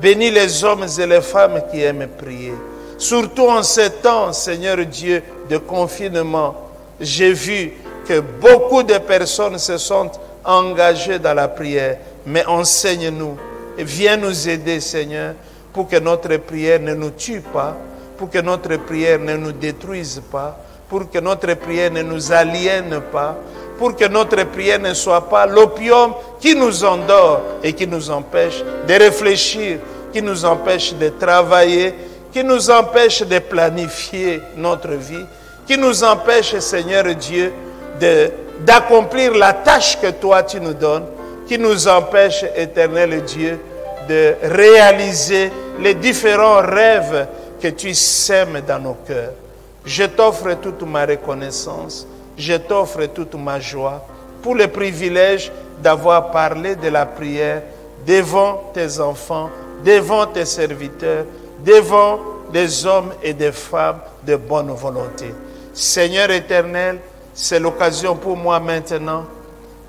Bénis les hommes et les femmes qui aiment prier. Surtout en ces temps, Seigneur Dieu, de confinement, j'ai vu que beaucoup de personnes se sont engagées dans la prière. Mais enseigne-nous et viens nous aider, Seigneur, pour que notre prière ne nous tue pas, pour que notre prière ne nous détruise pas, pour que notre prière ne nous aliène pas, pour que notre prière ne soit pas l'opium qui nous endort et qui nous empêche de réfléchir, qui nous empêche de travailler, qui nous empêche de planifier notre vie, qui nous empêche, Seigneur Dieu, d'accomplir la tâche que toi tu nous donnes, qui nous empêche, Éternel Dieu, de réaliser les différents rêves que tu sèmes dans nos cœurs. Je t'offre toute ma reconnaissance, je t'offre toute ma joie pour le privilège d'avoir parlé de la prière devant tes enfants, devant tes serviteurs, devant des hommes et des femmes de bonne volonté. Seigneur éternel, c'est l'occasion pour moi maintenant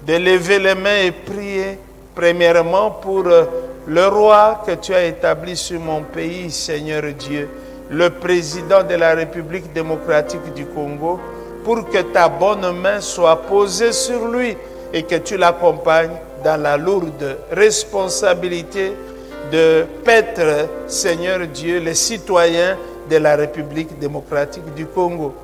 de lever les mains et prier premièrement pour le roi que tu as établi sur mon pays, Seigneur Dieu, le président de la République démocratique du Congo, pour que ta bonne main soit posée sur lui et que tu l'accompagnes dans la lourde responsabilité de paître, Seigneur Dieu, les citoyens de la République démocratique du Congo.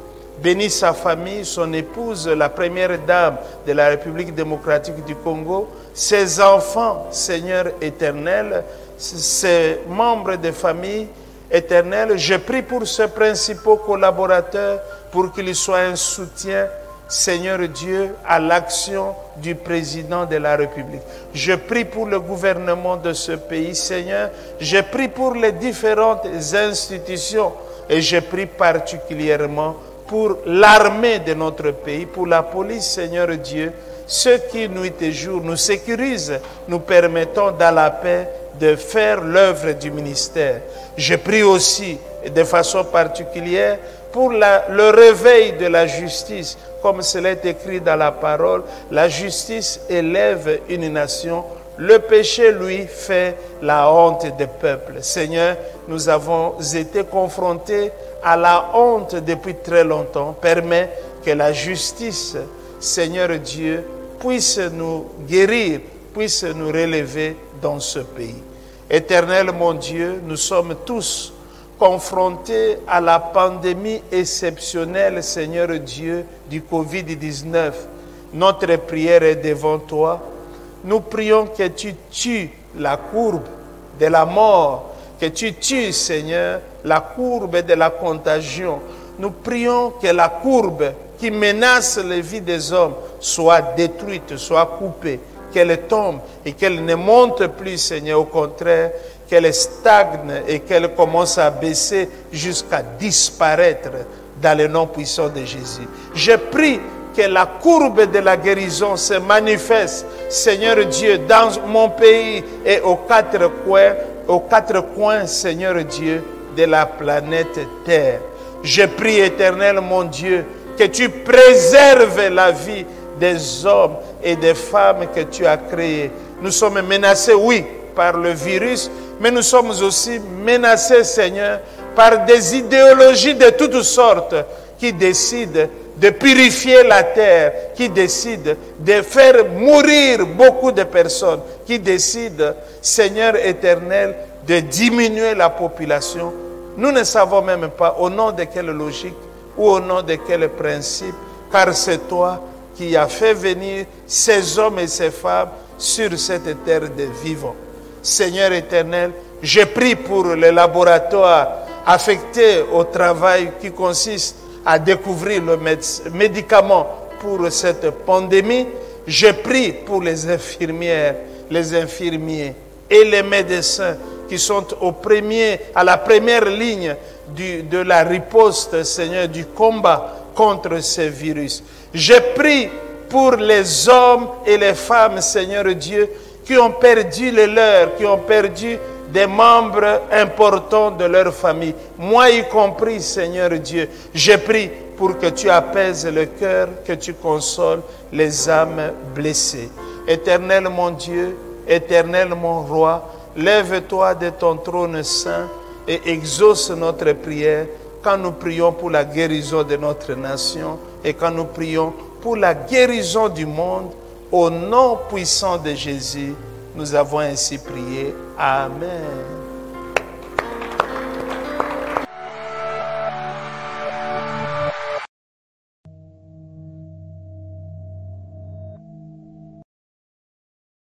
Bénis sa famille, son épouse, la première dame de la République démocratique du Congo, ses enfants, Seigneur éternel, ses membres de famille éternelle. Je prie pour ce principal collaborateur pour qu'il soit un soutien, Seigneur Dieu, à l'action du président de la République. Je prie pour le gouvernement de ce pays, Seigneur. Je prie pour les différentes institutions et je prie particulièrement pour l'armée de notre pays, pour la police, Seigneur Dieu, ceux qui, nuit et jour, nous sécurisent, nous permettons dans la paix de faire l'œuvre du ministère. Je prie aussi, de façon particulière, pour le réveil de la justice. Comme cela est écrit dans la parole, la justice élève une nation, le péché, lui, fait la honte des peuples. Seigneur, nous avons été confrontés à la honte depuis très longtemps. Permets que la justice, Seigneur Dieu, puisse nous guérir, puisse nous relever dans ce pays. Éternel mon Dieu, nous sommes tous confrontés à la pandémie exceptionnelle, Seigneur Dieu, du Covid-19. Notre prière est devant toi. Nous prions que tu tues la courbe de la mort, que tu tues, Seigneur, la courbe de la contagion. Nous prions que la courbe qui menace les vies des hommes soit détruite, soit coupée, qu'elle tombe et qu'elle ne monte plus, Seigneur. Au contraire, qu'elle stagne et qu'elle commence à baisser jusqu'à disparaître dans le nom puissant de Jésus. Je prie que la courbe de la guérison se manifeste, Seigneur Dieu, dans mon pays et aux quatre coins, Seigneur Dieu, de la planète Terre. Je prie, éternel mon Dieu, que tu préserves la vie des hommes et des femmes que tu as créés. Nous sommes menacés, oui, par le virus, mais nous sommes aussi menacés, Seigneur, par des idéologies de toutes sortes qui décident de purifier la terre, qui décident de faire mourir beaucoup de personnes, qui décident, Seigneur éternel, de diminuer la population. Nous ne savons même pas au nom de quelle logique ou au nom de quel principe, car c'est toi qui as fait venir ces hommes et ces femmes sur cette terre de vivants. Seigneur éternel, je prie pour les laboratoires affectés au travail qui consiste à découvrir le médicament pour cette pandémie. Je prie pour les infirmières, les infirmiers et les médecins qui sont à la première ligne de la riposte, Seigneur, du combat contre ces virus. Je prie pour les hommes et les femmes, Seigneur Dieu, qui ont perdu les leurs, qui ont perdu des membres importants de leur famille, moi y compris, Seigneur Dieu. Je prie pour que tu apaises le cœur, que tu consoles les âmes blessées. Éternel mon Dieu, éternel mon roi, lève-toi de ton trône saint et exauce notre prière quand nous prions pour la guérison de notre nation et quand nous prions pour la guérison du monde. Au nom puissant de Jésus, nous avons ainsi prié. Amen.